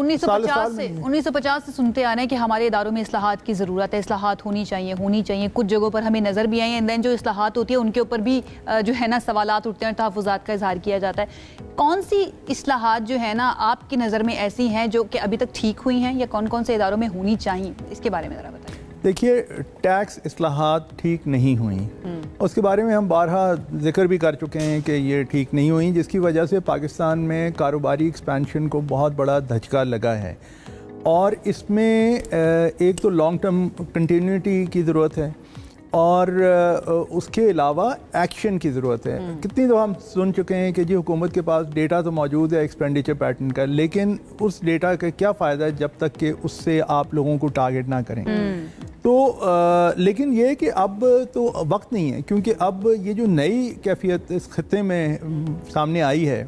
1950 से सुनते आ रहे हैं कि हमारे इदारों में इस्लाहात की ज़रूरत है, इस्लाहात होनी चाहिए। कुछ जगहों पर हमें नज़र भी आई है, एंड देन जो इस्लाहात होती है उनके ऊपर भी जो है ना सवालात उठते हैं, तहफ़्फ़ुज़ात का इजहार किया जाता है। कौन सी इस्लाहात जो है ना आपकी नज़र में ऐसी हैं जो कि अभी तक ठीक हुई हैं, या कौन कौन से इदारों में होनी चाहिए, इसके बारे में ज़रा बताइए। देखिए, टैक्स इस्लाहात ठीक नहीं हुई, उसके बारे में हम बारहा जिक्र भी कर चुके हैं कि ये ठीक नहीं हुई, जिसकी वजह से पाकिस्तान में कारोबारी एक्सपेंशन को बहुत बड़ा धचका लगा है। और इसमें एक तो लॉन्ग टर्म कंटिन्यूटी की ज़रूरत है और उसके अलावा एक्शन की ज़रूरत है। कितनी तो हम सुन चुके हैं कि जी हुकूमत के पास डेटा तो मौजूद है एक्सपेंडिचर पैटर्न का, लेकिन उस डेटा का क्या फ़ायदा है जब तक कि उससे आप लोगों को टारगेट ना करें। तो लेकिन ये कि अब तो वक्त नहीं है, क्योंकि अब ये जो नई कैफियत इस खत्ते में सामने आई है,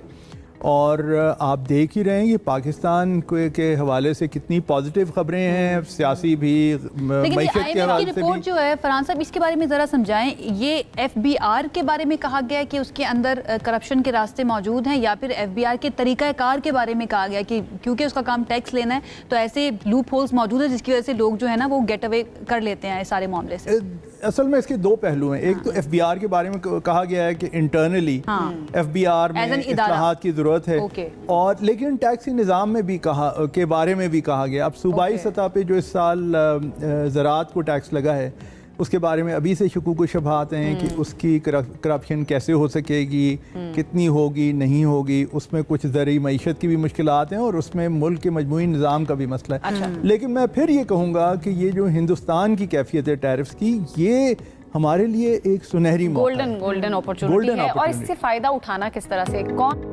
और आप देख ही रहे हैं कि पाकिस्तान के हवाले से कितनी पॉजिटिव खबरें हैं, सियासी भी, मईशत के हवाले से भी। रिपोर्ट जो है फरहान साहब, इसके बारे में ज़रा समझाएं। ये FBI के बारे में कहा गया कि उसके अंदर करप्शन के रास्ते मौजूद हैं, या फिर FBI के तरीक़ाकार के बारे में कहा गया कि क्योंकि उसका काम टैक्स लेना है तो ऐसे लूप होल्स मौजूद है जिसकी वजह से लोग जो है ना वो गेट अवे कर लेते हैं सारे मामले से। असल में इसके दो पहलू हैं। एक तो FBI के बारे में कहा गया है कि इंटरनली FBI में इस्लाहात की ज़रूरत है, और लेकिन टैक्सी निज़ाम में भी के बारे में भी कहा गया। अब सूबाई सतह पे जो इस साल ज़राअत को टैक्स लगा है, उसके बारे में अभी से शुकूक व शुबहात हैं कि उसकी करप्शन कैसे हो सकेगी, कितनी होगी, नहीं होगी। उसमें कुछ ज़रूरी मईशत की भी मुश्किलात हैं, और उसमें मुल्क के मजमूई निज़ाम का भी मसला है। लेकिन मैं फिर ये कहूँगा कि ये जो हिंदुस्तान की कैफियत है टैरिफ्स की, ये हमारे लिए एक सुनहरी गोल्डन अपॉर्चुनिटी है। और इससे फ़ायदा उठाना किस तरह से, कौन